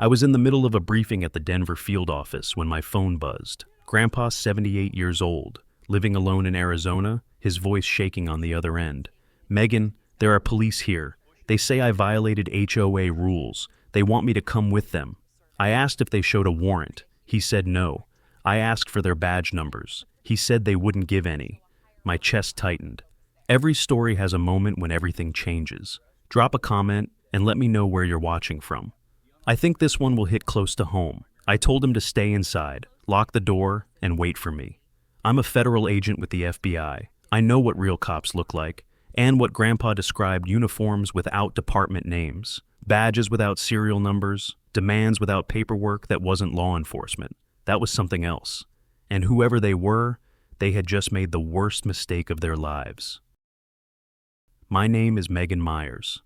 I was in the middle of a briefing at the Denver field office when my phone buzzed. Grandpa's 78 years old, living alone in Arizona, his voice shaking on the other end. "Megan, there are police here. They say I violated HOA rules. They want me to come with them." I asked if they showed a warrant. He said no. I asked for their badge numbers. He said they wouldn't give any. My chest tightened. Every story has a moment when everything changes. Drop a comment and let me know where you're watching from. I think this one will hit close to home. I told him to stay inside, lock the door, and wait for me. I'm a federal agent with the FBI. I know what real cops look like, and what Grandpa described: uniforms without department names, badges without serial numbers, demands without paperwork. That wasn't law enforcement. That was something else. And whoever they were, they had just made the worst mistake of their lives. My name is Megan Myers.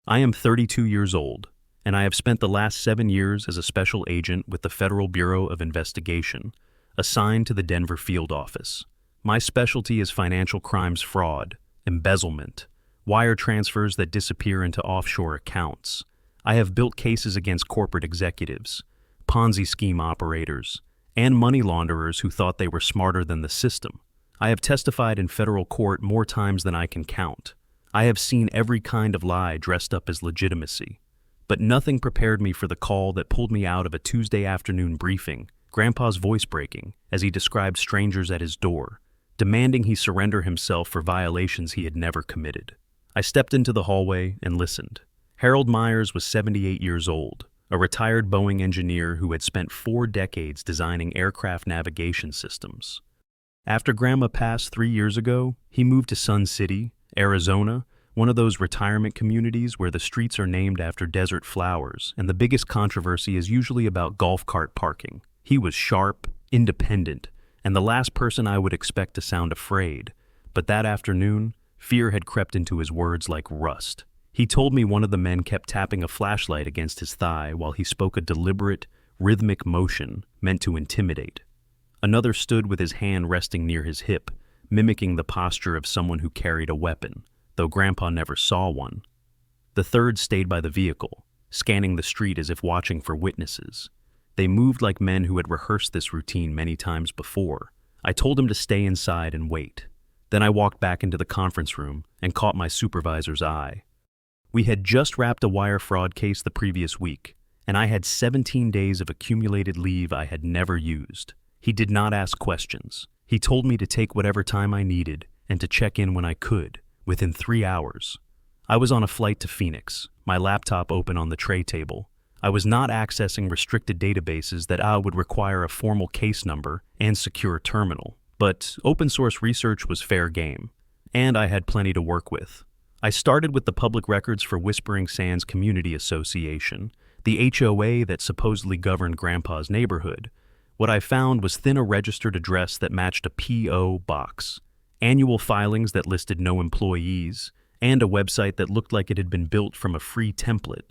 I am 32 years old, and I have spent the last 7 years as a special agent with the Federal Bureau of Investigation, assigned to the Denver field office. My specialty is financial crimes fraud, embezzlement, wire transfers that disappear into offshore accounts. I have built cases against corporate executives, Ponzi scheme operators, and money launderers who thought they were smarter than the system. I have testified in federal court more times than I can count. I have seen every kind of lie dressed up as legitimacy. But nothing prepared me for the call that pulled me out of a Tuesday afternoon briefing, Grandpa's voice breaking as he described strangers at his door, demanding he surrender himself for violations he had never committed. I stepped into the hallway and listened. Harold Myers was 78 years old, a retired Boeing engineer who had spent 4 decades designing aircraft navigation systems. After Grandma passed 3 years ago, he moved to Sun City, Arizona, one of those retirement communities where the streets are named after desert flowers, and the biggest controversy is usually about golf cart parking. He was sharp, independent, and the last person I would expect to sound afraid. But that afternoon, fear had crept into his words like rust. He told me one of the men kept tapping a flashlight against his thigh while he spoke a deliberate, rhythmic motion meant to intimidate. Another stood with his hand resting near his hip, mimicking the posture of someone who carried a weapon, though Grandpa never saw one. The third stayed by the vehicle, scanning the street as if watching for witnesses. They moved like men who had rehearsed this routine many times before. I told him to stay inside and wait. Then I walked back into the conference room and caught my supervisor's eye. We had just wrapped a wire fraud case the previous week, and I had 17 days of accumulated leave I had never used. He did not ask questions. He told me to take whatever time I needed and to check in when I could, within 3 hours. I was on a flight to Phoenix, my laptop open on the tray table. I was not accessing restricted databases that would require a formal case number and secure terminal. But open source research was fair game, and I had plenty to work with. I started with the public records for Whispering Sands Community Association, the HOA that supposedly governed Grandpa's neighborhood. What I found was a registered address that matched a P.O. box, annual filings that listed no employees, and a website that looked like it had been built from a free template.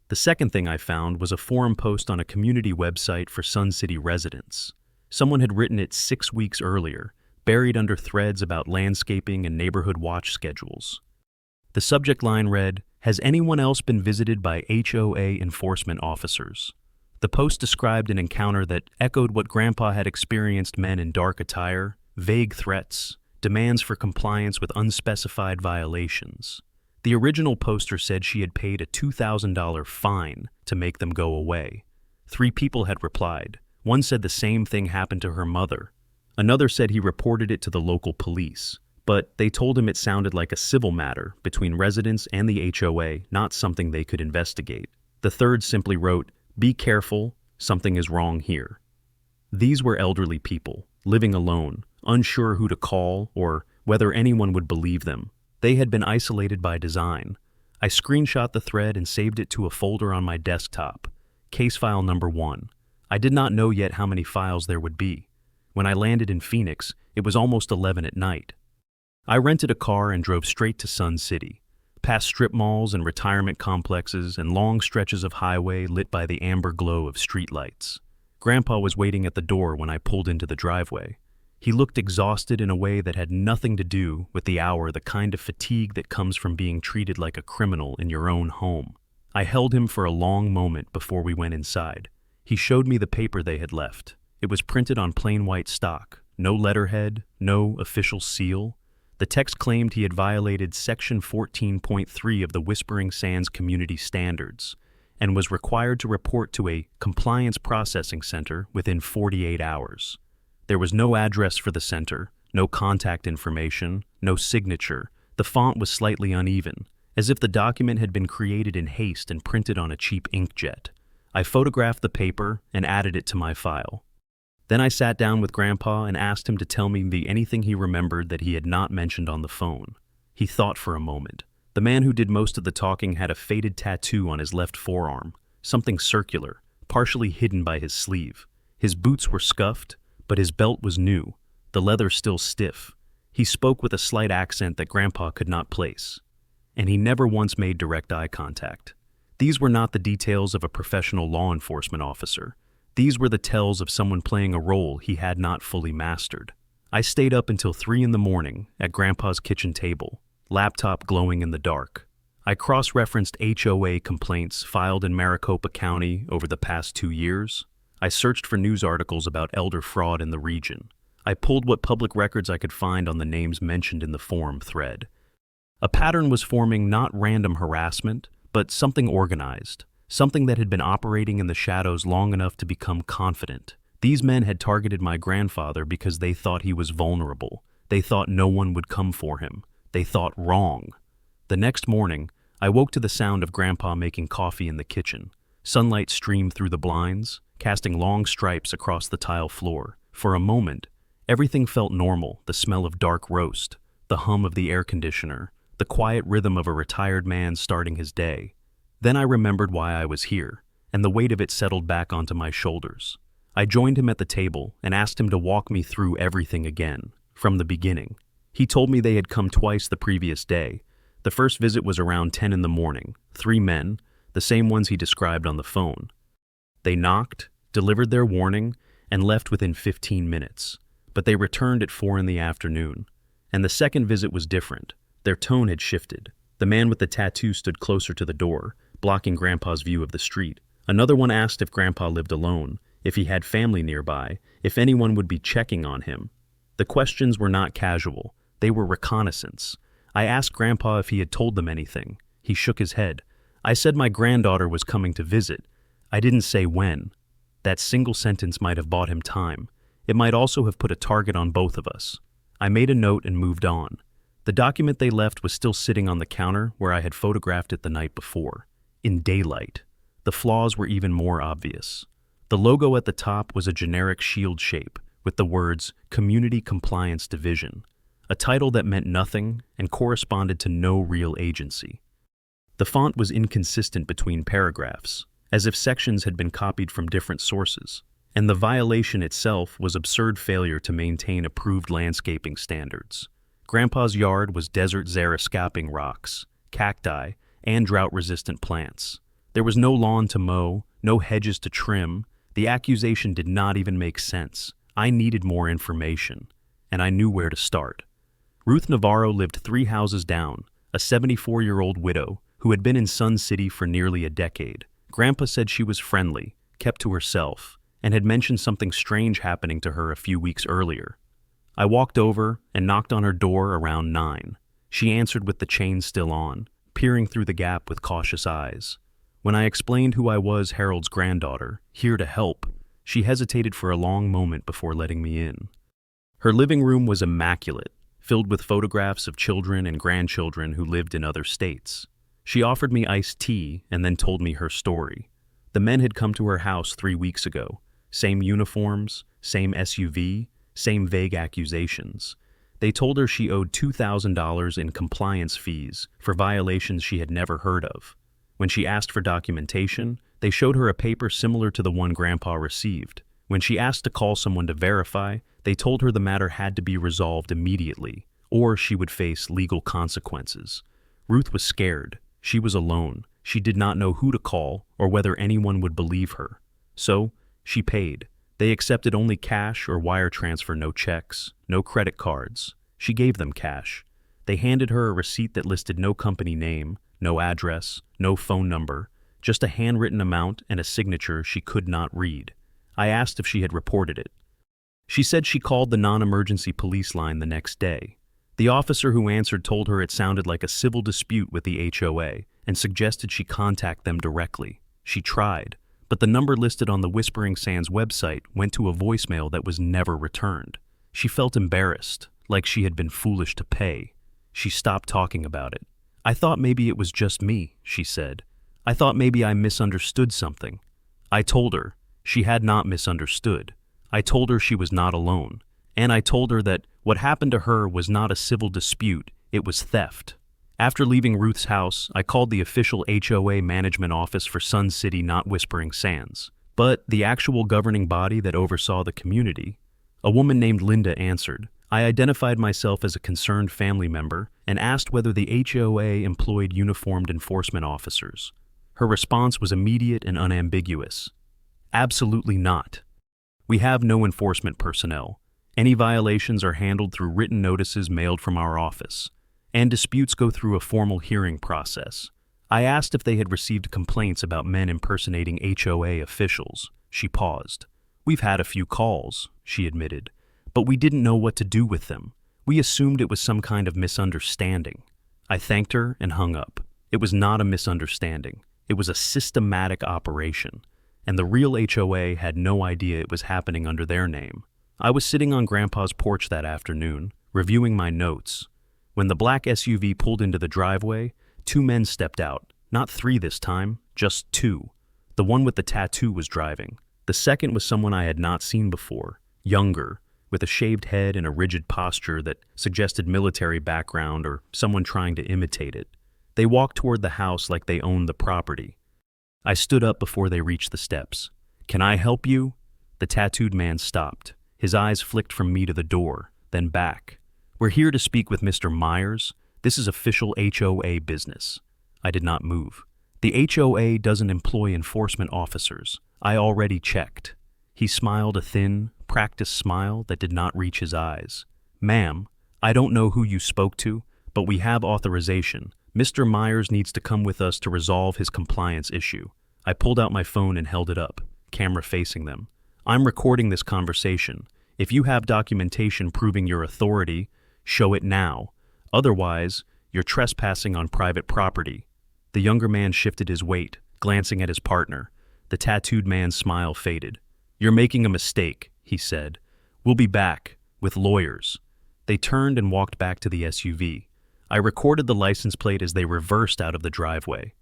The second thing I found was a forum post on a community website for Sun City residents. Someone had written it 6 weeks earlier, buried under threads about landscaping and neighborhood watch schedules. The subject line read, "Has anyone else been visited by HOA enforcement officers?" The post described an encounter that echoed what Grandpa had experienced: men in dark attire, vague threats, demands for compliance with unspecified violations. The original poster said she had paid a $2,000 fine to make them go away. 3 people had replied. One said the same thing happened to her mother. Another said he reported it to the local police, but they told him it sounded like a civil matter between residents and the HOA, not something they could investigate. The third simply wrote, "Be careful, something is wrong here." These were elderly people, living alone, unsure who to call or whether anyone would believe them. They had been isolated by design. I screenshot the thread and saved it to a folder on my desktop. Case file number 1. I did not know yet how many files there would be. When I landed in Phoenix, it was almost 11 at night. I rented a car and drove straight to Sun City, past strip malls and retirement complexes and long stretches of highway lit by the amber glow of streetlights. Grandpa was waiting at the door when I pulled into the driveway. He looked exhausted in a way that had nothing to do with the hour, the kind of fatigue that comes from being treated like a criminal in your own home. I held him for a long moment before we went inside. He showed me the paper they had left. It was printed on plain white stock, no letterhead, no official seal. The text claimed he had violated Section 14.3 of the Whispering Sands Community Standards and was required to report to a compliance processing center within 48 hours. There was no address for the center, no contact information, no signature. The font was slightly uneven, as if the document had been created in haste and printed on a cheap inkjet. I photographed the paper and added it to my file. Then I sat down with Grandpa and asked him to tell me anything he remembered that he had not mentioned on the phone. He thought for a moment. The man who did most of the talking had a faded tattoo on his left forearm, something circular, partially hidden by his sleeve. His boots were scuffed, but his belt was new, the leather still stiff. He spoke with a slight accent that Grandpa could not place, and he never once made direct eye contact. These were not the details of a professional law enforcement officer. These were the tells of someone playing a role he had not fully mastered. I stayed up until 3 in the morning at Grandpa's kitchen table, laptop glowing in the dark. I cross-referenced HOA complaints filed in Maricopa County over the past 2 years. I searched for news articles about elder fraud in the region. I pulled what public records I could find on the names mentioned in the forum thread. A pattern was forming, not random harassment, but something organized, something that had been operating in the shadows long enough to become confident. These men had targeted my grandfather because they thought he was vulnerable. They thought no one would come for him. They thought wrong. The next morning, I woke to the sound of Grandpa making coffee in the kitchen. Sunlight streamed through the blinds, casting long stripes across the tile floor. For a moment, everything felt normal: the smell of dark roast, the hum of the air conditioner, the quiet rhythm of a retired man starting his day. Then I remembered why I was here, and the weight of it settled back onto my shoulders. I joined him at the table and asked him to walk me through everything again, from the beginning. He told me they had come twice the previous day. The first visit was around 10 in the morning, 3 men, the same ones he described on the phone. They knocked, delivered their warning, and left within 15 minutes, but they returned at 4 in the afternoon. And the second visit was different. Their tone had shifted. The man with the tattoo stood closer to the door, blocking Grandpa's view of the street. Another one asked if Grandpa lived alone, if he had family nearby, if anyone would be checking on him. The questions were not casual. They were reconnaissance. I asked Grandpa if he had told them anything. He shook his head. I said my granddaughter was coming to visit. I didn't say when. That single sentence might have bought him time. It might also have put a target on both of us. I made a note and moved on. The document they left was still sitting on the counter where I had photographed it the night before. In daylight. The flaws were even more obvious. The logo at the top was a generic shield shape with the words Community Compliance Division, a title that meant nothing and corresponded to no real agency. The font was inconsistent between paragraphs, as if sections had been copied from different sources, and the violation itself was absurd failure to maintain approved landscaping standards. Grandpa's yard was desert xeriscaping rocks, cacti, and drought-resistant plants. There was no lawn to mow, no hedges to trim. The accusation did not even make sense. I needed more information, and I knew where to start. Ruth Navarro lived 3 houses down, a 74-year-old widow who had been in Sun City for nearly a decade. Grandpa said she was friendly, kept to herself, and had mentioned something strange happening to her a few weeks earlier. I walked over and knocked on her door around 9. She answered with the chain still on, peering through the gap with cautious eyes. When I explained who I was, Harold's granddaughter, here to help, she hesitated for a long moment before letting me in. Her living room was immaculate, filled with photographs of children and grandchildren who lived in other states. She offered me iced tea and then told me her story. The men had come to her house 3 weeks ago. Same uniforms, same SUV, same vague accusations. They told her she owed $2,000 in compliance fees for violations she had never heard of. When she asked for documentation, they showed her a paper similar to the one Grandpa received. When she asked to call someone to verify, they told her the matter had to be resolved immediately, or she would face legal consequences. Ruth was scared. She was alone. She did not know who to call or whether anyone would believe her. So, she paid. They accepted only cash or wire transfer, no checks, no credit cards. She gave them cash. They handed her a receipt that listed no company name, no address, no phone number, just a handwritten amount and a signature she could not read. I asked if she had reported it. She said she called the non-emergency police line the next day. The officer who answered told her it sounded like a civil dispute with the HOA and suggested she contact them directly. She tried, but the number listed on the Whispering Sands website went to a voicemail that was never returned. She felt embarrassed, like she had been foolish to pay. She stopped talking about it. I thought maybe it was just me, she said. I thought maybe I misunderstood something. I told her she had not misunderstood. I told her she was not alone, and I told her that what happened to her was not a civil dispute, it was theft. After leaving Ruth's house, I called the official HOA management office for Sun City, not Whispering Sands, but the actual governing body that oversaw the community. A woman named Linda answered. I identified myself as a concerned family member and asked whether the HOA employed uniformed enforcement officers. Her response was immediate and unambiguous. Absolutely not. We have no enforcement personnel. Any violations are handled through written notices mailed from our office, and disputes go through a formal hearing process. I asked if they had received complaints about men impersonating HOA officials. She paused. We've had a few calls, she admitted, but we didn't know what to do with them. We assumed it was some kind of misunderstanding. I thanked her and hung up. It was not a misunderstanding. It was a systematic operation, and the real HOA had no idea it was happening under their name. I was sitting on Grandpa's porch that afternoon, reviewing my notes. When the black SUV pulled into the driveway, 2 men stepped out. Not 3 this time, just 2. The one with the tattoo was driving. The second was someone I had not seen before, younger, with a shaved head and a rigid posture that suggested military background or someone trying to imitate it. They walked toward the house like they owned the property. I stood up before they reached the steps. Can I help you? The tattooed man stopped. His eyes flicked from me to the door, then back. We're here to speak with Mr. Myers. This is official HOA business. I did not move. The HOA doesn't employ enforcement officers. I already checked. He smiled a thin, practiced smile that did not reach his eyes. Ma'am, I don't know who you spoke to, but we have authorization. Mr. Myers needs to come with us to resolve his compliance issue. I pulled out my phone and held it up, camera facing them. I'm recording this conversation. If you have documentation proving your authority, show it now. Otherwise, you're trespassing on private property. The younger man shifted his weight, glancing at his partner. The tattooed man's smile faded. You're making a mistake, he said. We'll be back, with lawyers. They turned and walked back to the SUV. I recorded the license plate as they reversed out of the driveway.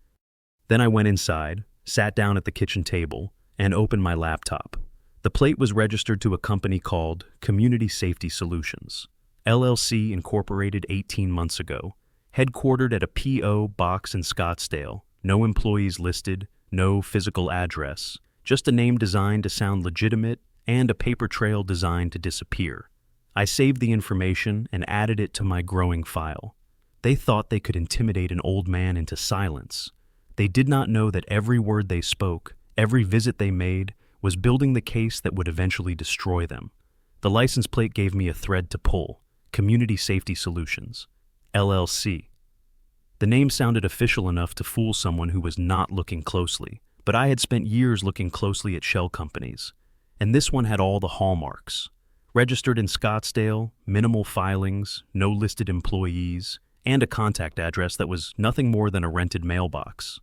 Then I went inside, sat down at the kitchen table, and opened my laptop. The plate was registered to a company called Community Safety Solutions, LLC, incorporated 18 months ago, headquartered at a P.O. box in Scottsdale, no employees listed, no physical address, just a name designed to sound legitimate and a paper trail designed to disappear. I saved the information and added it to my growing file. They thought they could intimidate an old man into silence. They did not know that every word they spoke, every visit they made, was building the case that would eventually destroy them. The license plate gave me a thread to pull. Community Safety Solutions, LLC. The name sounded official enough to fool someone who was not looking closely, but I had spent years looking closely at shell companies, and this one had all the hallmarks. Registered in Scottsdale, minimal filings, no listed employees, and a contact address that was nothing more than a rented mailbox.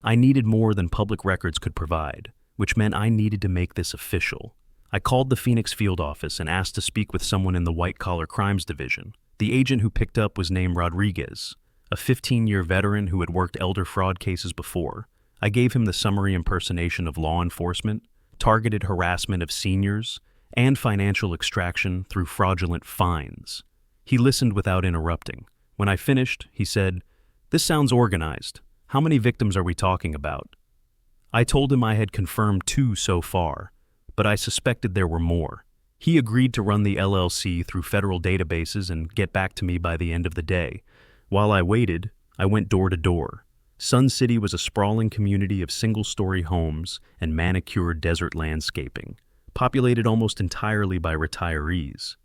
I needed more than public records could provide, which meant I needed to make this official. I called the Phoenix field office and asked to speak with someone in the white-collar crimes division. The agent who picked up was named Rodriguez, a 15-year veteran who had worked elder fraud cases before. I gave him the summary impersonation of law enforcement, targeted harassment of seniors, and financial extraction through fraudulent fines. He listened without interrupting. When I finished, he said, "This sounds organized. How many victims are we talking about?" I told him I had confirmed 2 so far, but I suspected there were more. He agreed to run the LLC through federal databases and get back to me by the end of the day. While I waited, I went door to door. Sun City was a sprawling community of single-story homes and manicured desert landscaping, populated almost entirely by retirees.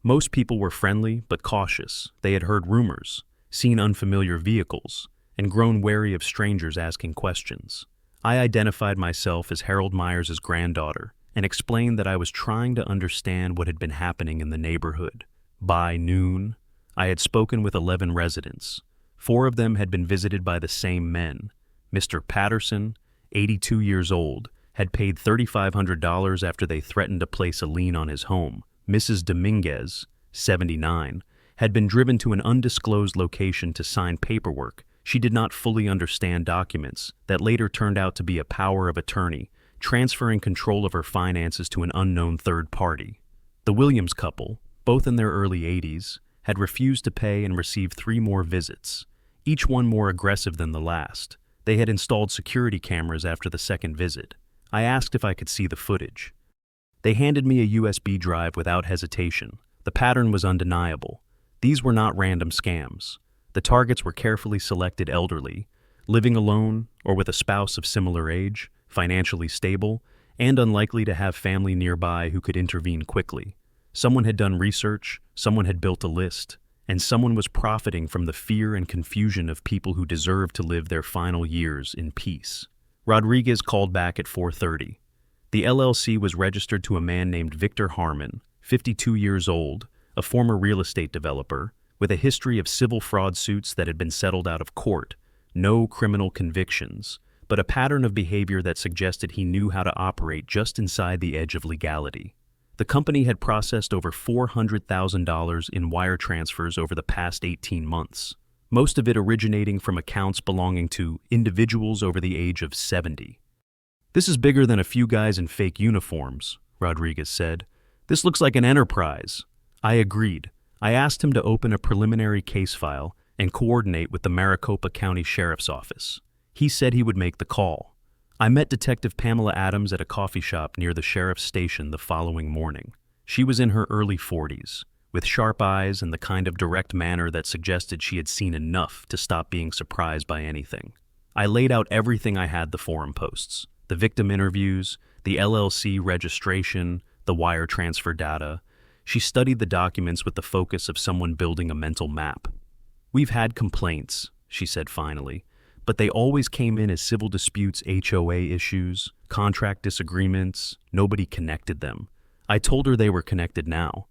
Most people were friendly but cautious. They had heard rumors, seen unfamiliar vehicles, and grown wary of strangers asking questions. I identified myself as Harold Myers' granddaughter and explained that I was trying to understand what had been happening in the neighborhood. By noon, I had spoken with 11 residents. 4 of them had been visited by the same men. Mr. Patterson, 82 years old, had paid $3,500 after they threatened to place a lien on his home. Mrs. Dominguez, 79, had been driven to an undisclosed location to sign paperwork. She did not fully understand documents that later turned out to be a power of attorney, transferring control of her finances to an unknown third party. The Williams couple, both in their early 80s, had refused to pay and received 3 more visits, each one more aggressive than the last. They had installed security cameras after the second visit. I asked if I could see the footage. They handed me a USB drive without hesitation. The pattern was undeniable. These were not random scams. The targets were carefully selected elderly, living alone or with a spouse of similar age, financially stable, and unlikely to have family nearby who could intervene quickly. Someone had done research, someone had built a list, and someone was profiting from the fear and confusion of people who deserved to live their final years in peace. Rodriguez called back at 4:30. The LLC was registered to a man named Victor Harmon, 52 years old, a former real estate developer, with a history of civil fraud suits that had been settled out of court, no criminal convictions, but a pattern of behavior that suggested he knew how to operate just inside the edge of legality. The company had processed over $400,000 in wire transfers over the past 18 months, most of it originating from accounts belonging to individuals over the age of 70. "This is bigger than a few guys in fake uniforms," Rodriguez said. "This looks like an enterprise." I agreed. I asked him to open a preliminary case file and coordinate with the Maricopa County Sheriff's Office. He said he would make the call. I met Detective Pamela Adams at a coffee shop near the sheriff's station the following morning. She was in her early 40s, with sharp eyes and the kind of direct manner that suggested she had seen enough to stop being surprised by anything. I laid out everything I had: the forum posts, the victim interviews, the LLC registration, the wire transfer data. She studied the documents with the focus of someone building a mental map. "We've had complaints," she said finally, "but they always came in as civil disputes, HOA issues, contract disagreements. Nobody connected them." I told her they were connected now.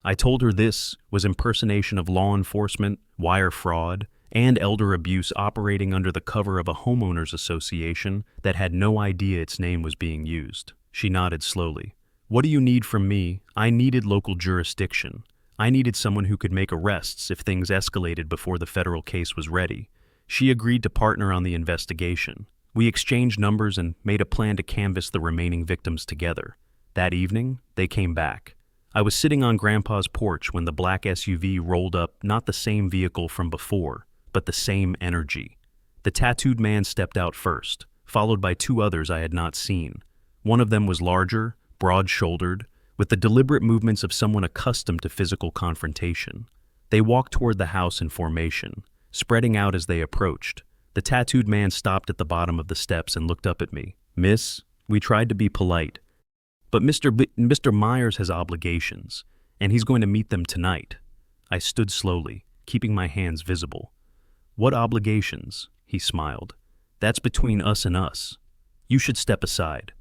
I told her this was impersonation of law enforcement, wire fraud, and elder abuse operating under the cover of a homeowners association that had no idea its name was being used. She nodded slowly. "What do you need from me?" I needed local jurisdiction. I needed someone who could make arrests if things escalated before the federal case was ready. She agreed to partner on the investigation. We exchanged numbers and made a plan to canvass the remaining victims together. That evening, they came back. I was sitting on Grandpa's porch when the black SUV rolled up, not the same vehicle from before, but the same energy. The tattooed man stepped out first, followed by 2 others I had not seen. One of them was larger, broad-shouldered, with the deliberate movements of someone accustomed to physical confrontation. They walked toward the house in formation, spreading out as they approached. The tattooed man stopped at the bottom of the steps and looked up at me. "Miss, we tried to be polite, but Mr. Myers has obligations, and he's going to meet them tonight." I stood slowly, keeping my hands visible. "What obligations?" He smiled. "That's between us and us. You should step aside."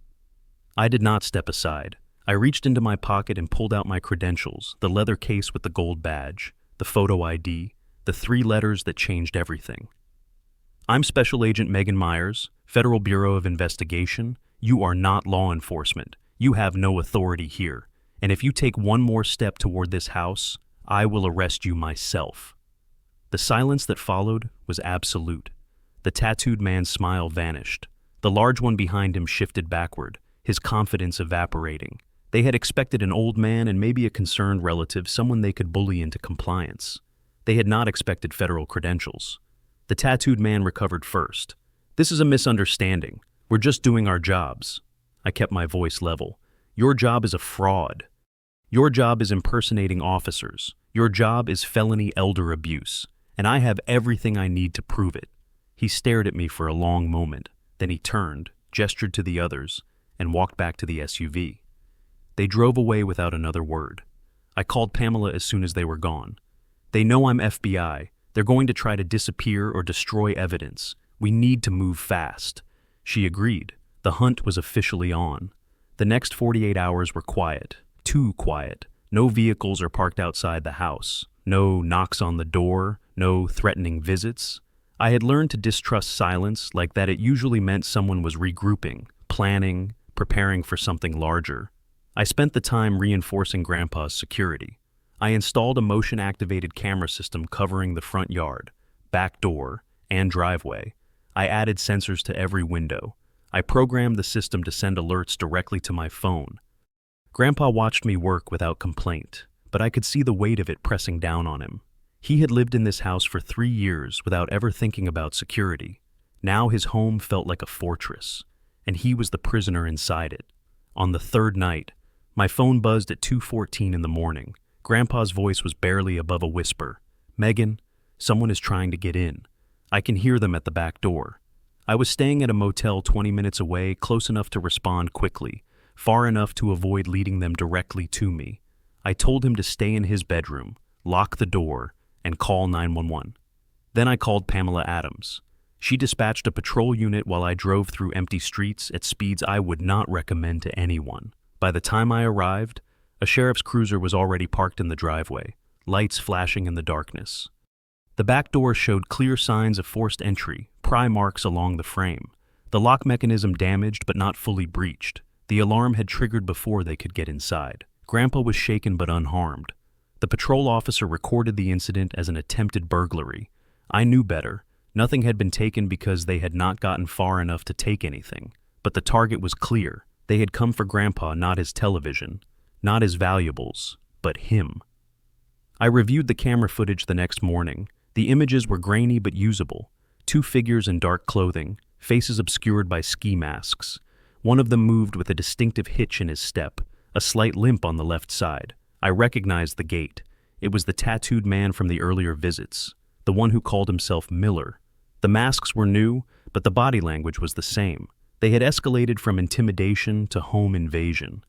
I did not step aside. I reached into my pocket and pulled out my credentials, the leather case with the gold badge, the photo ID, the 3 letters that changed everything. "I'm Special Agent Megan Myers, Federal Bureau of Investigation. You are not law enforcement. You have no authority here. And if you take one more step toward this house, I will arrest you myself." The silence that followed was absolute. The tattooed man's smile vanished. The large one behind him shifted backward, his confidence evaporating. They had expected an old man and maybe a concerned relative, someone they could bully into compliance. They had not expected federal credentials. The tattooed man recovered first. "This is a misunderstanding. We're just doing our jobs." I kept my voice level. "Your job is a fraud. Your job is impersonating officers. Your job is felony elder abuse. And I have everything I need to prove it." He stared at me for a long moment. Then he turned, gestured to the others, and walked back to the SUV. They drove away without another word. I called Pamela as soon as they were gone. "They know I'm FBI. They're going to try to disappear or destroy evidence. We need to move fast." She agreed. The hunt was officially on. The next 48 hours were quiet. Too quiet. No vehicles are parked outside the house. No knocks on the door. No threatening visits. I had learned to distrust silence, like that it usually meant someone was regrouping, planning, preparing for something larger. I spent the time reinforcing Grandpa's security. I installed a motion-activated camera system covering the front yard, back door, and driveway. I added sensors to every window. I programmed the system to send alerts directly to my phone. Grandpa watched me work without complaint, but I could see the weight of it pressing down on him. He had lived in this house for 3 years without ever thinking about security. Now his home felt like a fortress, and he was the prisoner inside it. On the third night, my phone buzzed at 2:14 in the morning. Grandpa's voice was barely above a whisper. "Megan, someone is trying to get in. I can hear them at the back door." I was staying at a motel 20 minutes away, close enough to respond quickly, far enough to avoid leading them directly to me. I told him to stay in his bedroom, lock the door, and call 911. Then I called Pamela Adams. She dispatched a patrol unit while I drove through empty streets at speeds I would not recommend to anyone. By the time I arrived, a sheriff's cruiser was already parked in the driveway, lights flashing in the darkness. The back door showed clear signs of forced entry, pry marks along the frame. The lock mechanism damaged but not fully breached. The alarm had triggered before they could get inside. Grandpa was shaken but unharmed. The patrol officer recorded the incident as an attempted burglary. I knew better. Nothing had been taken because they had not gotten far enough to take anything. But the target was clear. They had come for Grandpa, not his television, not his valuables, but him. I reviewed the camera footage the next morning. The images were grainy but usable. 2 figures in dark clothing, faces obscured by ski masks. One of them moved with a distinctive hitch in his step, a slight limp on the left side. I recognized the gait. It was the tattooed man from the earlier visits, the one who called himself Miller. The masks were new, but the body language was the same. They had escalated from intimidation to home invasion.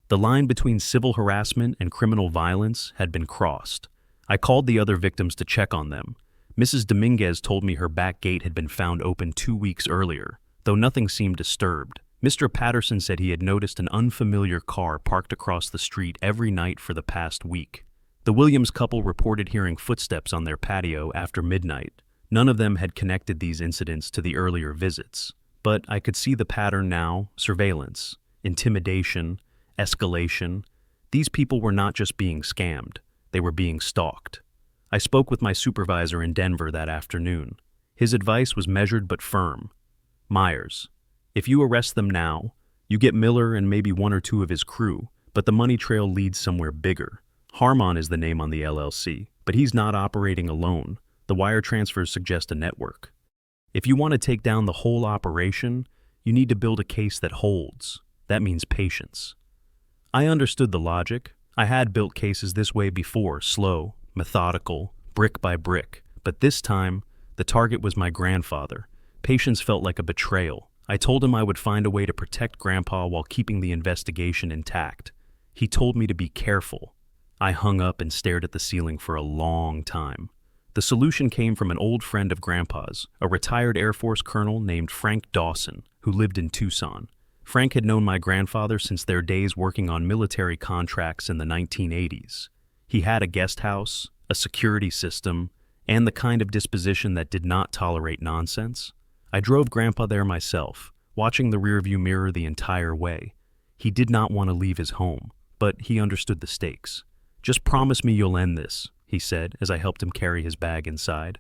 The line between civil harassment and criminal violence had been crossed. I called the other victims to check on them. Mrs. Dominguez told me her back gate had been found open 2 weeks earlier, though nothing seemed disturbed. Mr. Patterson said he had noticed an unfamiliar car parked across the street every night for the past week. The Williams couple reported hearing footsteps on their patio after midnight. None of them had connected these incidents to the earlier visits. But I could see the pattern now: surveillance, intimidation, escalation. These people were not just being scammed, they were being stalked. I spoke with my supervisor in Denver that afternoon. His advice was measured but firm. "Myers, if you arrest them now, you get Miller and maybe 1 or 2 of his crew, but the money trail leads somewhere bigger. Harmon is the name on the LLC, but he's not operating alone. The wire transfers suggest a network. If you want to take down the whole operation, you need to build a case that holds. That means patience." I understood the logic. I had built cases this way before, slow, methodical, brick by brick. But this time, the target was my grandfather. Patience felt like a betrayal. I told him I would find a way to protect Grandpa while keeping the investigation intact. He told me to be careful. I hung up and stared at the ceiling for a long time. The solution came from an old friend of Grandpa's, a retired Air Force colonel named Frank Dawson, who lived in Tucson. Frank had known my grandfather since their days working on military contracts in the 1980s. He had a guest house, a security system, and the kind of disposition that did not tolerate nonsense. I drove Grandpa there myself, watching the rearview mirror the entire way. He did not want to leave his home, but he understood the stakes. "Just promise me you'll end this," he said as I helped him carry his bag inside.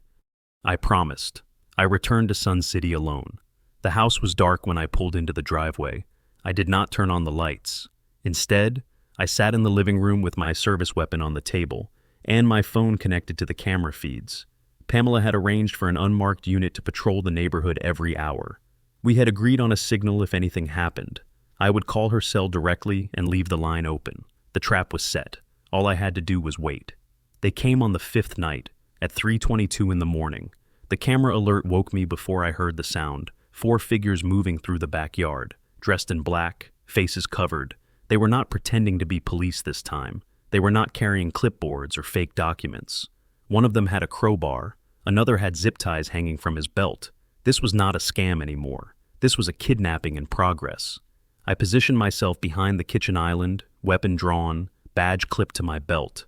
I promised. I returned to Sun City alone. The house was dark when I pulled into the driveway. I did not turn on the lights. Instead, I sat in the living room with my service weapon on the table and my phone connected to the camera feeds. Pamela had arranged for an unmarked unit to patrol the neighborhood every hour. We had agreed on a signal if anything happened. I would call her cell directly and leave the line open. The trap was set. All I had to do was wait. They came on the 5th night, at 3:22 in the morning. The camera alert woke me before I heard the sound. 4 figures moving through the backyard, dressed in black, faces covered. They were not pretending to be police this time. They were not carrying clipboards or fake documents. One of them had a crowbar. Another had zip ties hanging from his belt. This was not a scam anymore. This was a kidnapping in progress. I positioned myself behind the kitchen island, weapon drawn, badge clipped to my belt.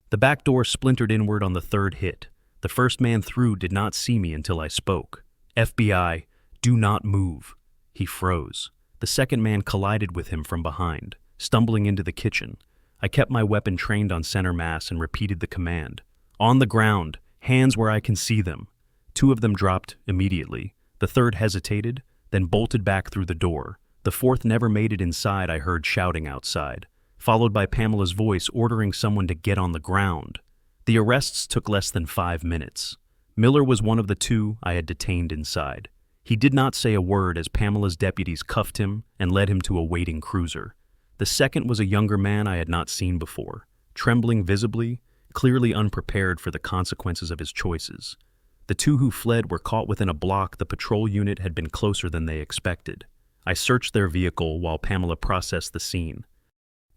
The back door splintered inward on the third hit. The first man through did not see me until I spoke. FBI, do not move. He froze. The second man collided with him from behind, stumbling into the kitchen. I kept my weapon trained on center mass and repeated the command. On the ground, hands where I can see them. Two of them dropped immediately. The third hesitated, then bolted back through the door. The fourth never made it inside. I heard shouting outside, followed by Pamela's voice ordering someone to get on the ground. The arrests took less than 5 minutes. Miller was one of the two I had detained inside. He did not say a word as Pamela's deputies cuffed him and led him to a waiting cruiser. The second was a younger man I had not seen before, trembling visibly, clearly unprepared for the consequences of his choices. The two who fled were caught within a block. The patrol unit had been closer than they expected. I searched their vehicle while Pamela processed the scene.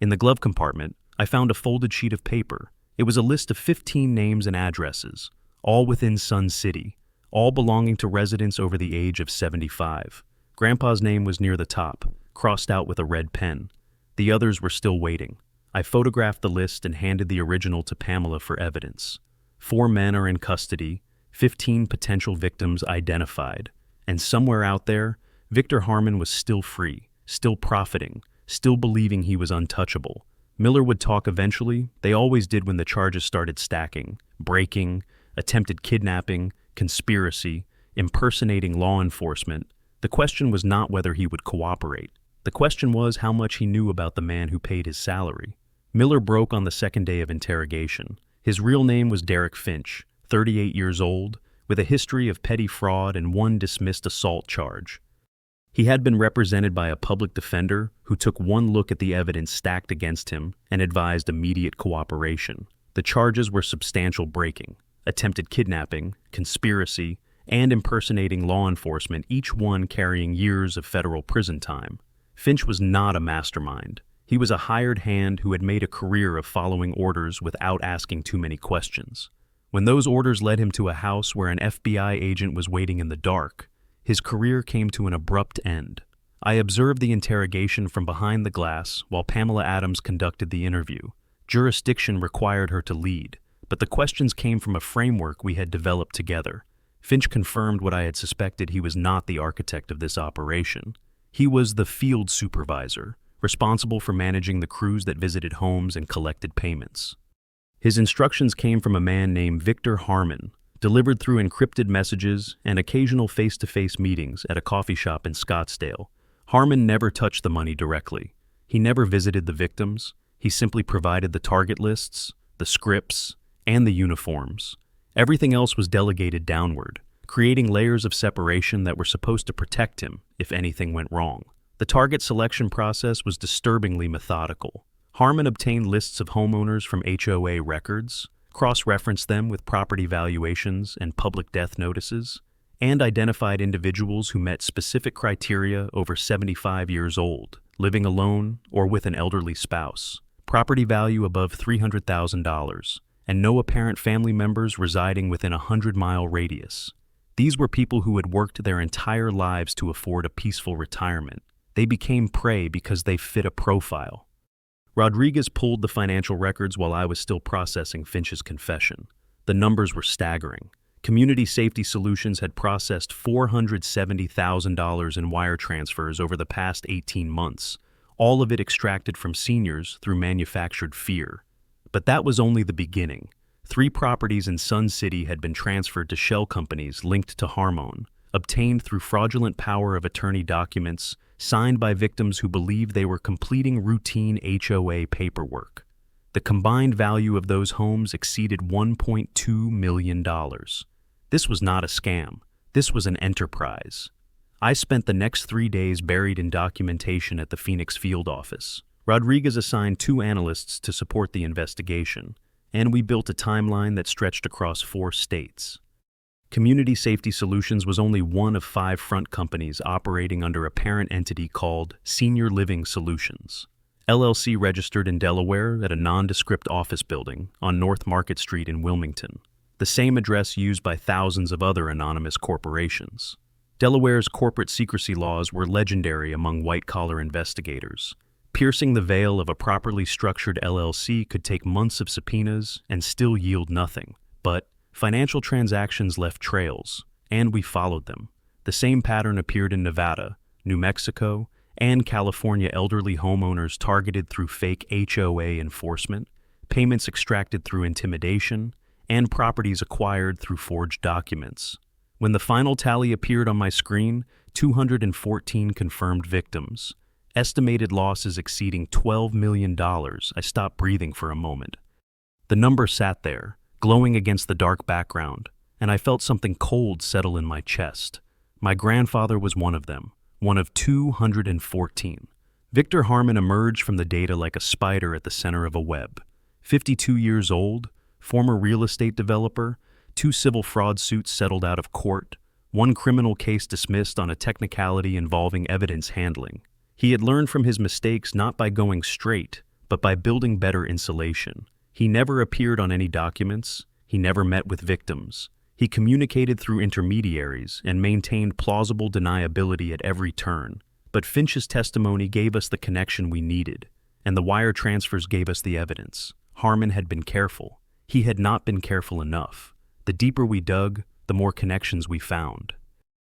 In the glove compartment, I found a folded sheet of paper. It was a list of 15 names and addresses, all within Sun City, all belonging to residents over the age of 75. Grandpa's name was near the top, crossed out with a red pen. The others were still waiting. I photographed the list and handed the original to Pamela for evidence. 4 men are in custody, 15 potential victims identified, and somewhere out there, Victor Harmon was still free, still profiting, still believing he was untouchable. Miller would talk eventually. They always did when the charges started stacking: breaking, attempted kidnapping, conspiracy, impersonating law enforcement. The question was not whether he would cooperate. The question was how much he knew about the man who paid his salary. Miller broke on the second day of interrogation. His real name was Derek Finch, 38 years old, with a history of petty fraud and 1 dismissed assault charge. He had been represented by a public defender who took one look at the evidence stacked against him and advised immediate cooperation. The charges were substantial breaking, attempted kidnapping, conspiracy, and impersonating law enforcement, each one carrying years of federal prison time. Finch was not a mastermind. He was a hired hand who had made a career of following orders without asking too many questions. When those orders led him to a house where an FBI agent was waiting in the dark, his career came to an abrupt end. I observed the interrogation from behind the glass while Pamela Adams conducted the interview. Jurisdiction required her to lead, but the questions came from a framework we had developed together. Finch confirmed what I had suspected: he was not the architect of this operation. He was the field supervisor, responsible for managing the crews that visited homes and collected payments. His instructions came from a man named Victor Harmon, delivered through encrypted messages and occasional face-to-face meetings at a coffee shop in Scottsdale. Harmon never touched the money directly. He never visited the victims. He simply provided the target lists, the scripts, and the uniforms. Everything else was delegated downward, creating layers of separation that were supposed to protect him if anything went wrong. The target selection process was disturbingly methodical. Harmon obtained lists of homeowners from HOA records, cross-referenced them with property valuations and public death notices, and identified individuals who met specific criteria: over 75 years old, living alone or with an elderly spouse, property value above $300,000, and no apparent family members residing within a 100-mile radius. These were people who had worked their entire lives to afford a peaceful retirement. They became prey because they fit a profile. Rodriguez pulled the financial records while I was still processing Finch's confession. The numbers were staggering. Community Safety Solutions had processed $470,000 in wire transfers over the past 18 months, all of it extracted from seniors through manufactured fear. But that was only the beginning. 3 properties in Sun City had been transferred to shell companies linked to Harmon, obtained through fraudulent power of attorney documents signed by victims who believed they were completing routine HOA paperwork. The combined value of those homes exceeded $1.2 million. This was not a scam. This was an enterprise. I spent the next 3 days buried in documentation at the Phoenix field office. Rodriguez assigned 2 analysts to support the investigation, and we built a timeline that stretched across 4 states. Community Safety Solutions was only one of 5 front companies operating under a parent entity called Senior Living Solutions, LLC, registered in Delaware at a nondescript office building on North Market Street in Wilmington, the same address used by thousands of other anonymous corporations. Delaware's corporate secrecy laws were legendary among white-collar investigators. Piercing the veil of a properly structured LLC could take months of subpoenas and still yield nothing. But financial transactions left trails, and we followed them. The same pattern appeared in Nevada, New Mexico, and California. Elderly homeowners targeted through fake HOA enforcement, payments extracted through intimidation, and properties acquired through forged documents. When the final tally appeared on my screen, 214 confirmed victims, estimated losses exceeding $12 million, I stopped breathing for a moment. The number sat there, glowing against the dark background, and I felt something cold settle in my chest. My grandfather was one of them, one of 214. Victor Harmon emerged from the data like a spider at the center of a web. 52 years old, former real estate developer, 2 civil fraud suits settled out of court, 1 criminal case dismissed on a technicality involving evidence handling. He had learned from his mistakes not by going straight, but by building better insulation. He never appeared on any documents. He never met with victims. He communicated through intermediaries and maintained plausible deniability at every turn. But Finch's testimony gave us the connection we needed, and the wire transfers gave us the evidence. Harmon had been careful. He had not been careful enough. The deeper we dug, the more connections we found.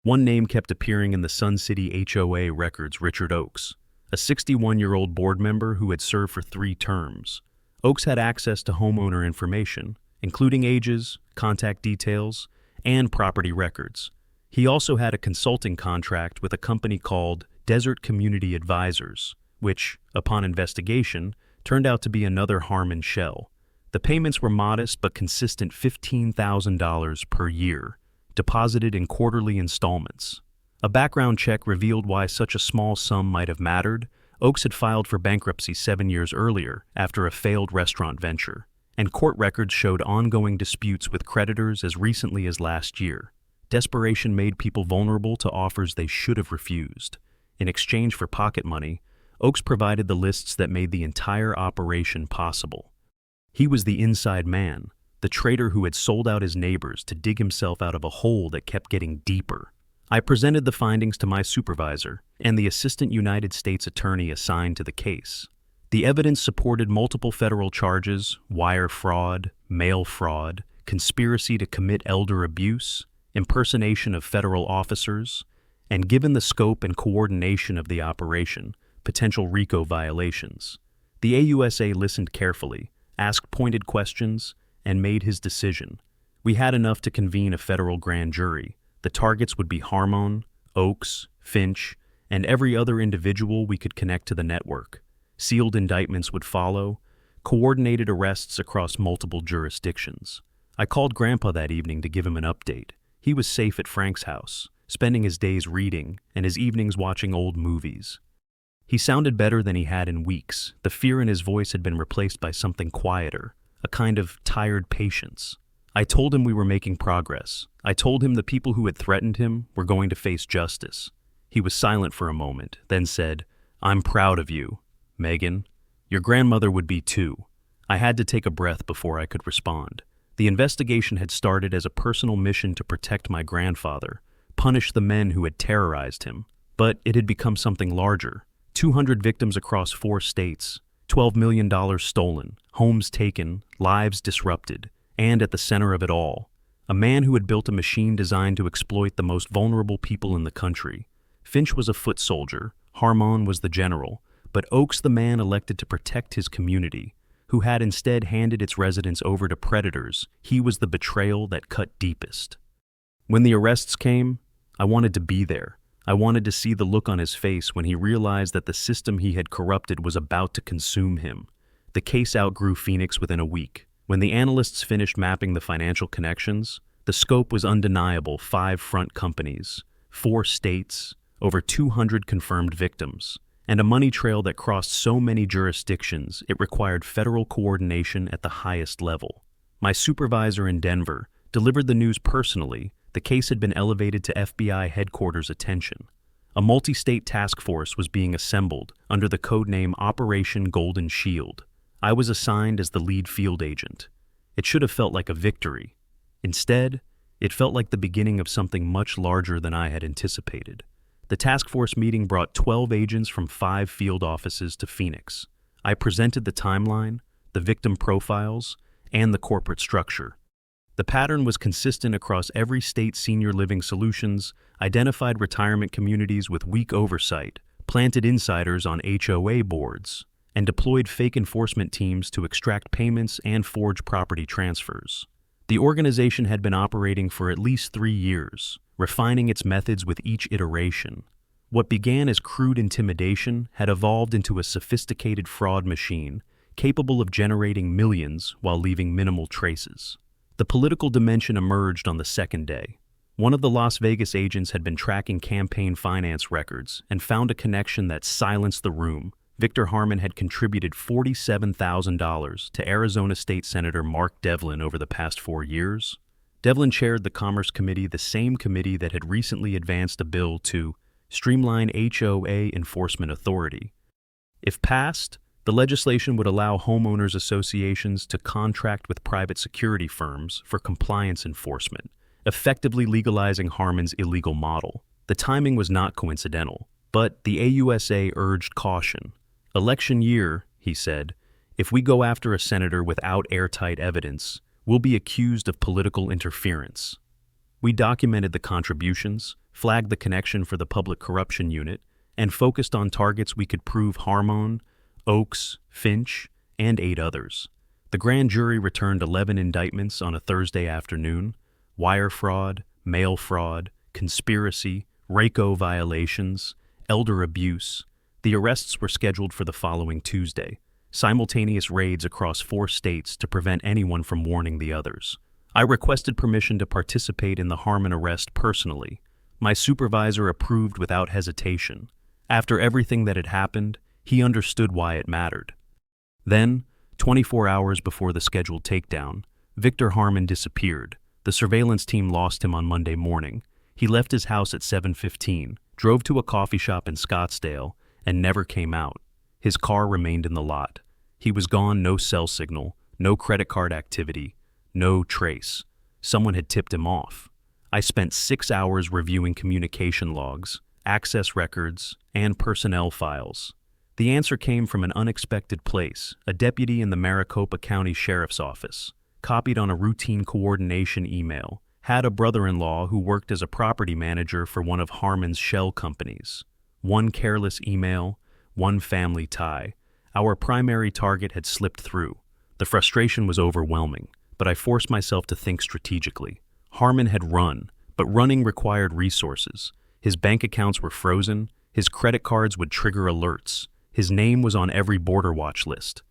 One name kept appearing in the Sun City HOA records: Richard Oakes, a 61-year-old board member who had served for 3 terms. Oakes had access to homeowner information, including ages, contact details, and property records. He also had a consulting contract with a company called Desert Community Advisors, which, upon investigation, turned out to be another Harmon shell. The payments were modest but consistent: $15,000 per year, deposited in quarterly installments. A background check revealed why such a small sum might have mattered. Oakes had filed for bankruptcy 7 years earlier after a failed restaurant venture, and court records showed ongoing disputes with creditors as recently as last year. Desperation made people vulnerable to offers they should have refused. In exchange for pocket money, Oakes provided the lists that made the entire operation possible. He was the inside man, the traitor who had sold out his neighbors to dig himself out of a hole that kept getting deeper. I presented the findings to my supervisor and the assistant United States attorney assigned to the case. The evidence supported multiple federal charges: wire fraud, mail fraud, conspiracy to commit elder abuse, impersonation of federal officers, and, given the scope and coordination of the operation, potential RICO violations. The AUSA listened carefully, asked pointed questions, and made his decision. We had enough to convene a federal grand jury. The targets would be Harmon, Oakes, Finch, and every other individual we could connect to the network. Sealed indictments would follow, coordinated arrests across multiple jurisdictions. I called Grandpa that evening to give him an update. He was safe at Frank's house, spending his days reading and his evenings watching old movies. He sounded better than he had in weeks. The fear in his voice had been replaced by something quieter, a kind of tired patience. I told him we were making progress. I told him the people who had threatened him were going to face justice. He was silent for a moment, then said, "I'm proud of you, Megan. Your grandmother would be too." I had to take a breath before I could respond. The investigation had started as a personal mission to protect my grandfather, punish the men who had terrorized him. But it had become something larger. 200 victims across 4 states, $12 million stolen, homes taken, lives disrupted, and at the center of it all, a man who had built a machine designed to exploit the most vulnerable people in the country. Finch was a foot soldier, Harmon was the general, but Oakes the man elected to protect his community, who had instead handed its residents over to predators. He was the betrayal that cut deepest. When the arrests came, I wanted to be there. I wanted to see the look on his face when he realized that the system he had corrupted was about to consume him. The case outgrew Phoenix within a week. When the analysts finished mapping the financial connections, the scope was undeniable: 5 front companies, 4 states, over 200 confirmed victims, and a money trail that crossed so many jurisdictions it required federal coordination at the highest level. My supervisor in Denver delivered the news personally. The case had been elevated to FBI headquarters' attention. A multi-state task force was being assembled under the codename Operation Golden Shield. I was assigned as the lead field agent. It should have felt like a victory. Instead, It felt like the beginning of something much larger than I had anticipated. The task force meeting brought 12 agents from 5 field offices to Phoenix. I presented the timeline, the victim profiles, and the corporate structure. The pattern was consistent across every state senior living solutions, identified retirement communities with weak oversight, planted insiders on HOA boards, and deployed fake enforcement teams to extract payments and forge property transfers. The organization had been operating for at least 3 years, refining its methods with each iteration. What began as crude intimidation had evolved into a sophisticated fraud machine capable of generating millions while leaving minimal traces. The political dimension emerged on the second day. One of the Las Vegas agents had been tracking campaign finance records and found a connection that silenced the room. Victor Harmon had contributed $47,000 to Arizona State Senator Mark Devlin over the past 4 years. Devlin chaired the Commerce Committee, the same committee that had recently advanced a bill to streamline HOA enforcement authority. If passed, the legislation would allow homeowners associations to contract with private security firms for compliance enforcement, effectively legalizing Harmon's illegal model. The timing was not coincidental, but the AUSA urged caution. Election year, he said, if we go after a senator without airtight evidence, we'll be accused of political interference. We documented the contributions, flagged the connection for the Public Corruption Unit, and focused on targets we could prove Harmon, Oaks, Finch, and 8 others. The grand jury returned 11 indictments on a Thursday afternoon: wire fraud, mail fraud, conspiracy, RACO violations, elder abuse. The arrests were scheduled for the following Tuesday, simultaneous raids across 4 states to prevent anyone from warning the others. I requested permission to participate in the Harmon arrest personally. My supervisor approved without hesitation. After everything that had happened, he understood why it mattered. Then, 24 hours before the scheduled takedown, Victor Harmon disappeared. The surveillance team lost him on Monday morning. He left his house at 7:15, drove to a coffee shop in Scottsdale, and never came out. His car remained in the lot. He was gone, no cell signal, no credit card activity, no trace. Someone had tipped him off. I spent 6 hours reviewing communication logs, access records, and personnel files. The answer came from an unexpected place, a deputy in the Maricopa County Sheriff's Office, copied on a routine coordination email, had a brother-in-law who worked as a property manager for one of Harmon's shell companies. One careless email, one family tie. Our primary target had slipped through. The frustration was overwhelming, but I forced myself to think strategically. Harmon had run, but running required resources. His bank accounts were frozen, his credit cards would trigger alerts, his name was on every border watch list.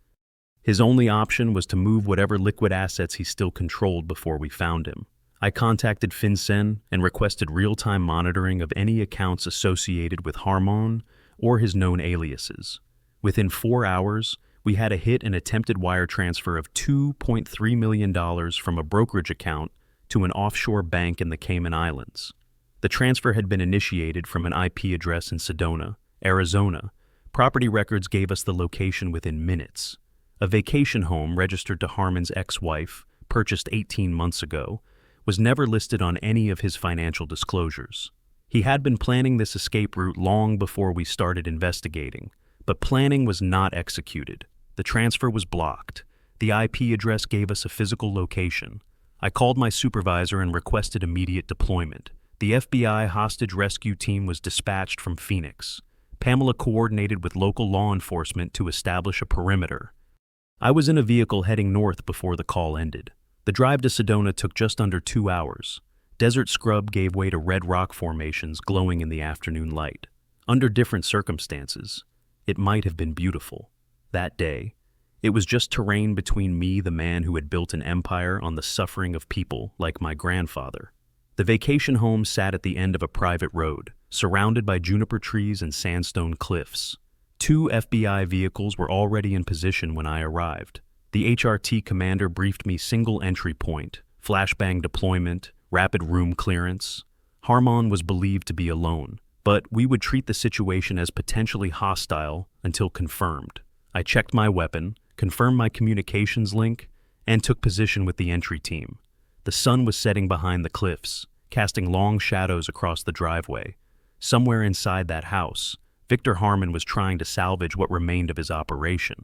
His only option was to move whatever liquid assets he still controlled before we found him. I contacted FinCEN and requested real-time monitoring of any accounts associated with Harmon or his known aliases. Within 4 hours, we had a hit and attempted wire transfer of $2.3 million from a brokerage account to an offshore bank in the Cayman Islands. The transfer had been initiated from an IP address in Sedona, Arizona. Property records gave us the location within minutes. A vacation home registered to Harmon's ex-wife, purchased 18 months ago, was never listed on any of his financial disclosures. He had been planning this escape route long before we started investigating, but planning was not executed. The transfer was blocked. The IP address gave us a physical location. I called my supervisor and requested immediate deployment. The FBI hostage rescue team was dispatched from Phoenix. Pamela coordinated with local law enforcement to establish a perimeter. I was in a vehicle heading north before the call ended. The drive to Sedona took just under 2 hours. Desert scrub gave way to red rock formations glowing in the afternoon light. Under different circumstances, it might have been beautiful. That day, it was just terrain between me, the man who had built an empire on the suffering of people like my grandfather. The vacation home sat at the end of a private road, surrounded by juniper trees and sandstone cliffs. 2 FBI vehicles were already in position when I arrived. The HRT commander briefed me single entry point, flashbang deployment, rapid room clearance. Harmon was believed to be alone, but we would treat the situation as potentially hostile until confirmed. I checked my weapon, confirmed my communications link, and took position with the entry team. The sun was setting behind the cliffs, casting long shadows across the driveway. Somewhere inside that house, Victor Harmon was trying to salvage what remained of his operation.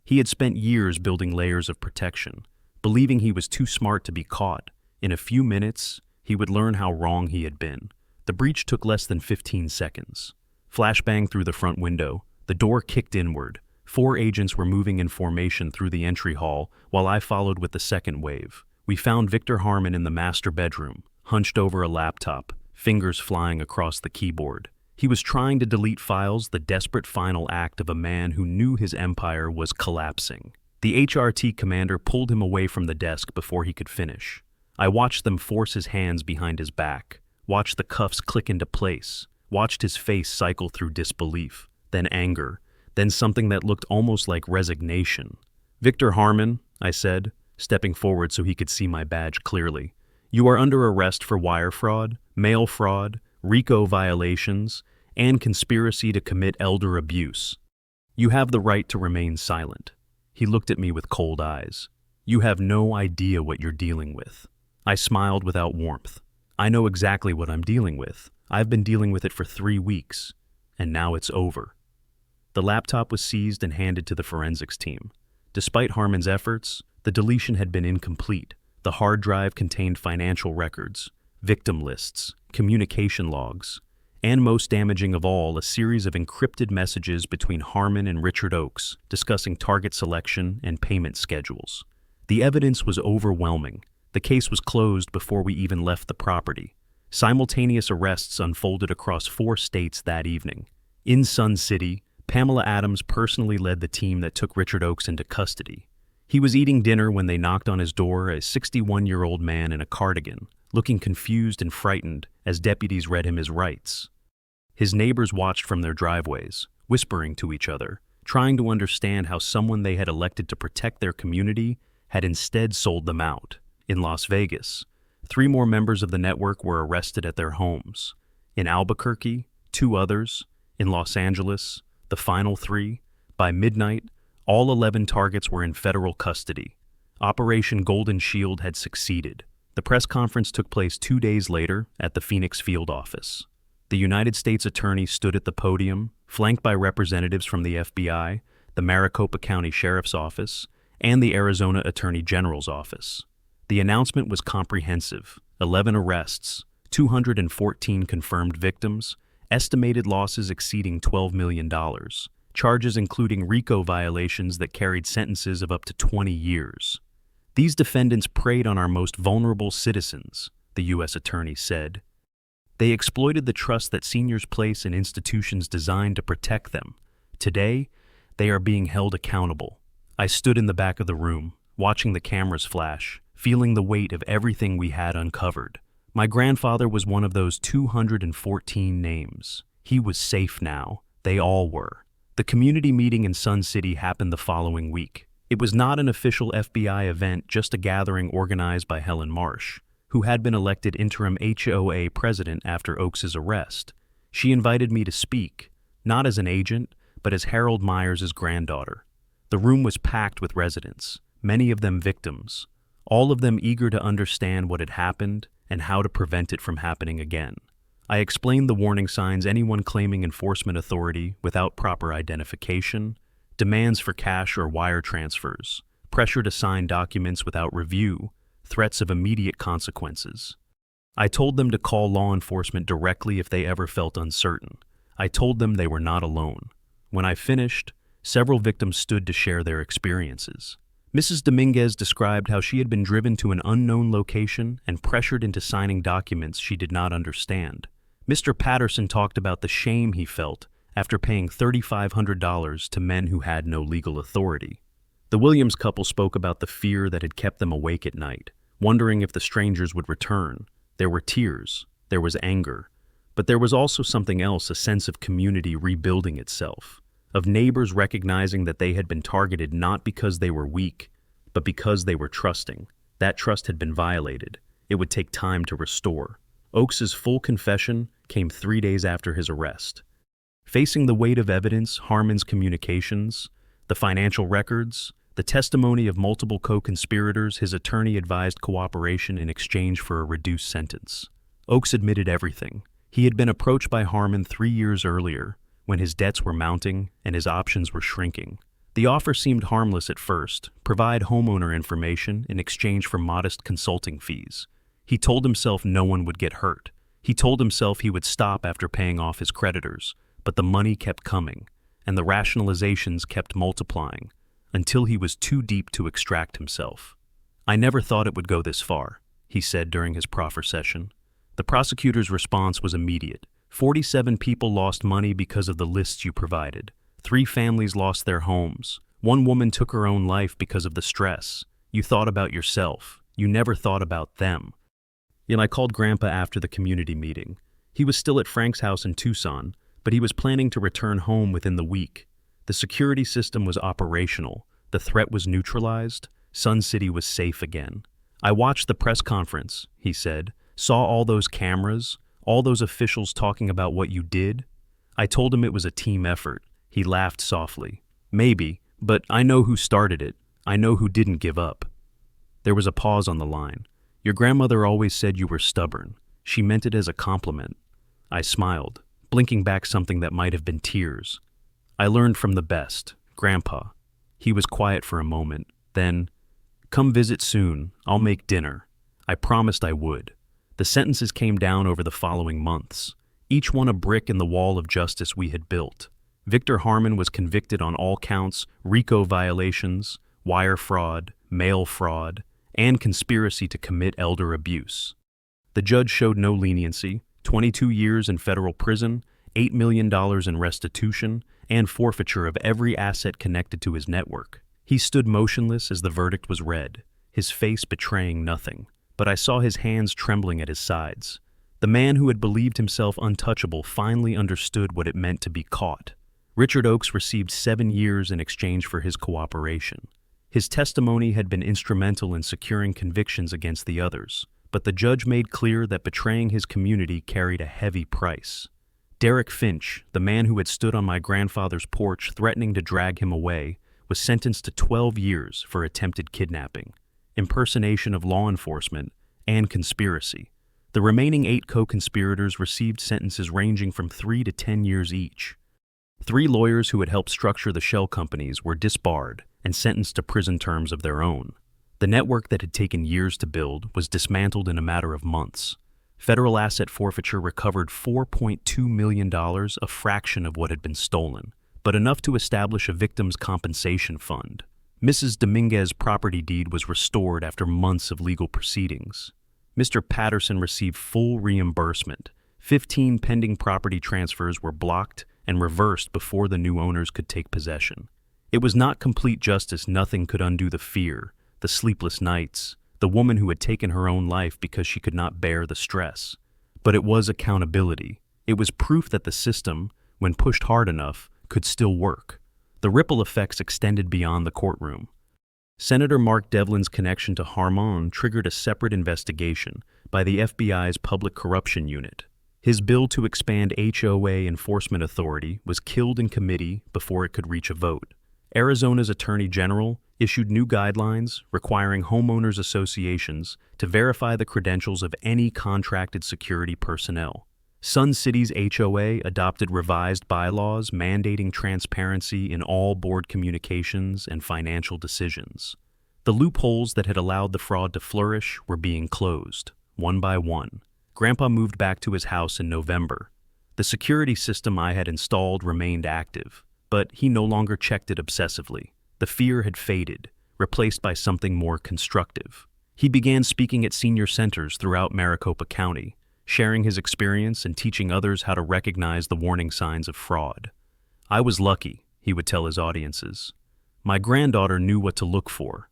He had spent years building layers of protection, believing he was too smart to be caught. In a few minutes, he would learn how wrong he had been. The breach took less than 15 seconds. Flashbang through the front window, the door kicked inward. 4 agents were moving in formation through the entry hall, while I followed with the second wave. We found Victor Harmon in the master bedroom, hunched over a laptop, fingers flying across the keyboard. He was trying to delete files, the desperate final act of a man who knew his empire was collapsing. The HRT commander pulled him away from the desk before he could finish. I watched them force his hands behind his back, watched the cuffs click into place, watched his face cycle through disbelief, then anger, then something that looked almost like resignation. "Victor Harmon," I said, stepping forward so he could see my badge clearly, "you are under arrest for wire fraud, mail fraud, RICO violations, and conspiracy to commit elder abuse. You have the right to remain silent." He looked at me with cold eyes. "You have no idea what you're dealing with." I smiled without warmth. "I know exactly what I'm dealing with. I've been dealing with it for 3 weeks, and now it's over." The laptop was seized and handed to the forensics team. Despite Harmon's efforts, the deletion had been incomplete. The hard drive contained financial records, victim lists, communication logs, and most damaging of all, a series of encrypted messages between Harmon and Richard Oakes discussing target selection and payment schedules. The evidence was overwhelming. The case was closed before we even left the property. Simultaneous arrests unfolded across 4 states that evening. In Sun City, Pamela Adams personally led the team that took Richard Oakes into custody. He was eating dinner when they knocked on his door, a 61-year-old man in a cardigan, looking confused and frightened as deputies read him his rights. His neighbors watched from their driveways, whispering to each other, trying to understand how someone they had elected to protect their community had instead sold them out. In Las Vegas, 3 more members of the network were arrested at their homes. In Albuquerque, 2 others. In Los Angeles, the final 3. By midnight, all 11 targets were in federal custody. Operation Golden Shield had succeeded. The press conference took place 2 days later at the Phoenix field office. The United States Attorney stood at the podium, flanked by representatives from the FBI, the Maricopa County Sheriff's Office, and the Arizona Attorney General's Office. The announcement was comprehensive: 11 arrests, 214 confirmed victims, estimated losses exceeding $12 million, charges including RICO violations that carried sentences of up to 20 years. "These defendants preyed on our most vulnerable citizens," the U.S. Attorney said. "They exploited the trust that seniors place in institutions designed to protect them. Today, they are being held accountable." I stood in the back of the room, watching the cameras flash, feeling the weight of everything we had uncovered. My grandfather was one of those 214 names. He was safe now. They all were. The community meeting in Sun City happened the following week. It was not an official FBI event, just a gathering organized by Helen Marsh, who had been elected interim HOA president after Oakes' arrest. She invited me to speak, not as an agent, but as Harold Myers' granddaughter. The room was packed with residents, many of them victims, all of them eager to understand what had happened and how to prevent it from happening again. I explained the warning signs: anyone claiming enforcement authority without proper identification, demands for cash or wire transfers, pressure to sign documents without review, threats of immediate consequences. I told them to call law enforcement directly if they ever felt uncertain. I told them they were not alone. When I finished, several victims stood to share their experiences. Mrs. Dominguez described how she had been driven to an unknown location and pressured into signing documents she did not understand. Mr. Patterson talked about the shame he felt after paying $3,500 to men who had no legal authority. The Williams couple spoke about the fear that had kept them awake at night, wondering if the strangers would return. There were tears, there was anger, but there was also something else, a sense of community rebuilding itself, of neighbors recognizing that they had been targeted not because they were weak, but because they were trusting. That trust had been violated. It would take time to restore. Oakes' full confession came 3 days after his arrest. Facing the weight of evidence, Harmon's communications, the financial records, The testimony of multiple co-conspirators, his attorney advised cooperation in exchange for a reduced sentence. Oakes admitted everything. He had been approached by Harmon 3 years earlier, when his debts were mounting and his options were shrinking. The offer seemed harmless at first: provide homeowner information in exchange for modest consulting fees. He told himself no one would get hurt. He told himself he would stop after paying off his creditors, but the money kept coming, and the rationalizations kept multiplying, until he was too deep to extract himself. "I never thought it would go this far," he said during his proffer session. The prosecutor's response was immediate. 47 people lost money because of the lists you provided. 3 families lost their homes. 1 woman took her own life because of the stress. You thought about yourself. You never thought about them. I called Grandpa after the community meeting. He was still at Frank's house in Tucson, but he was planning to return home within the week. The security system was operational. The threat was neutralized. Sun City was safe again. "I watched the press conference," he said, "saw all those cameras, all those officials talking about what you did. I told him it was a team effort." He laughed softly. "Maybe, but I know who started it. I know who didn't give up." There was a pause on the line. "Your grandmother always said you were stubborn. She meant it as a compliment." I smiled, blinking back something that might have been tears. "I learned from the best, Grandpa." He was quiet for a moment. Then, "Come visit soon. I'll make dinner." I promised I would. The sentences came down over the following months, each one a brick in the wall of justice we had built. Victor Harmon was convicted on all counts: RICO violations, wire fraud, mail fraud, and conspiracy to commit elder abuse. The judge showed no leniency: 22 years in federal prison, $8 million in restitution, and forfeiture of every asset connected to his network. He stood motionless as the verdict was read, his face betraying nothing, but I saw his hands trembling at his sides. The man who had believed himself untouchable finally understood what it meant to be caught. Richard Oakes received 7 years in exchange for his cooperation. His testimony had been instrumental in securing convictions against the others, but the judge made clear that betraying his community carried a heavy price. Derek Finch, the man who had stood on my grandfather's porch threatening to drag him away, was sentenced to 12 years for attempted kidnapping, impersonation of law enforcement, and conspiracy. The remaining 8 co-conspirators received sentences ranging from 3 to 10 years each. 3 lawyers who had helped structure the shell companies were disbarred and sentenced to prison terms of their own. The network that had taken years to build was dismantled in a matter of months. Federal asset forfeiture recovered $4.2 million, a fraction of what had been stolen, but enough to establish a victims' compensation fund. Mrs. Dominguez's property deed was restored after months of legal proceedings. Mr. Patterson received full reimbursement. 15 pending property transfers were blocked and reversed before the new owners could take possession. It was not complete justice. Nothing could undo the fear, the sleepless nights, the woman who had taken her own life because she could not bear the stress. But it was accountability. It was proof that the system, when pushed hard enough, could still work. The ripple effects extended beyond the courtroom. Senator Mark Devlin's connection to Harmon triggered a separate investigation by the FBI's Public Corruption Unit. His bill to expand HOA enforcement authority was killed in committee before it could reach a vote. Arizona's Attorney General issued new guidelines requiring homeowners associations to verify the credentials of any contracted security personnel. Sun City's HOA adopted revised bylaws mandating transparency in all board communications and financial decisions. The loopholes that had allowed the fraud to flourish were being closed, one by one. Grandpa moved back to his house in November. The security system I had installed remained active, but he no longer checked it obsessively. The fear had faded, replaced by something more constructive. He began speaking at senior centers throughout Maricopa County, sharing his experience and teaching others how to recognize the warning signs of fraud. "I was lucky," he would tell his audiences. "My granddaughter knew what to look for.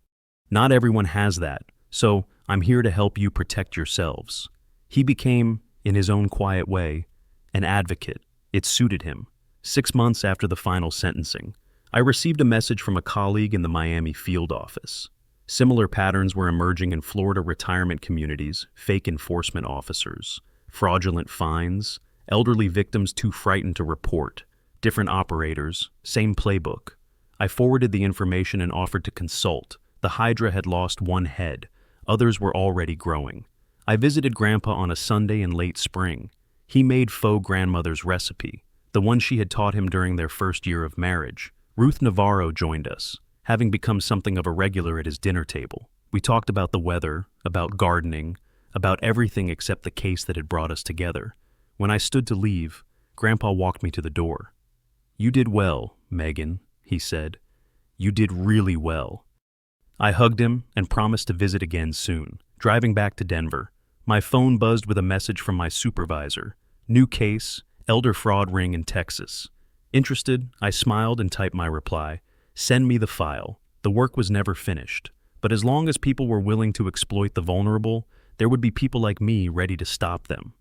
Not everyone has that, so I'm here to help you protect yourselves." He became, in his own quiet way, an advocate. It suited him. 6 months after the final sentencing, I received a message from a colleague in the Miami field office. Similar patterns were emerging in Florida retirement communities: fake enforcement officers, fraudulent fines, elderly victims too frightened to report, different operators, same playbook. I forwarded the information and offered to consult. The Hydra had lost one head. Others were already growing. I visited Grandpa on a Sunday in late spring. He made faux grandmother's recipe, the one she had taught him during their first year of marriage. Ruth Navarro joined us, having become something of a regular at his dinner table. We talked about the weather, about gardening, about everything except the case that had brought us together. When I stood to leave, Grandpa walked me to the door. "You did well, Megan," he said. "You did really well." I hugged him and promised to visit again soon. Driving back to Denver, my phone buzzed with a message from my supervisor. "New case, elder fraud ring in Texas." Interested, I smiled and typed my reply. "Send me the file." The work was never finished, but as long as people were willing to exploit the vulnerable, there would be people like me ready to stop them.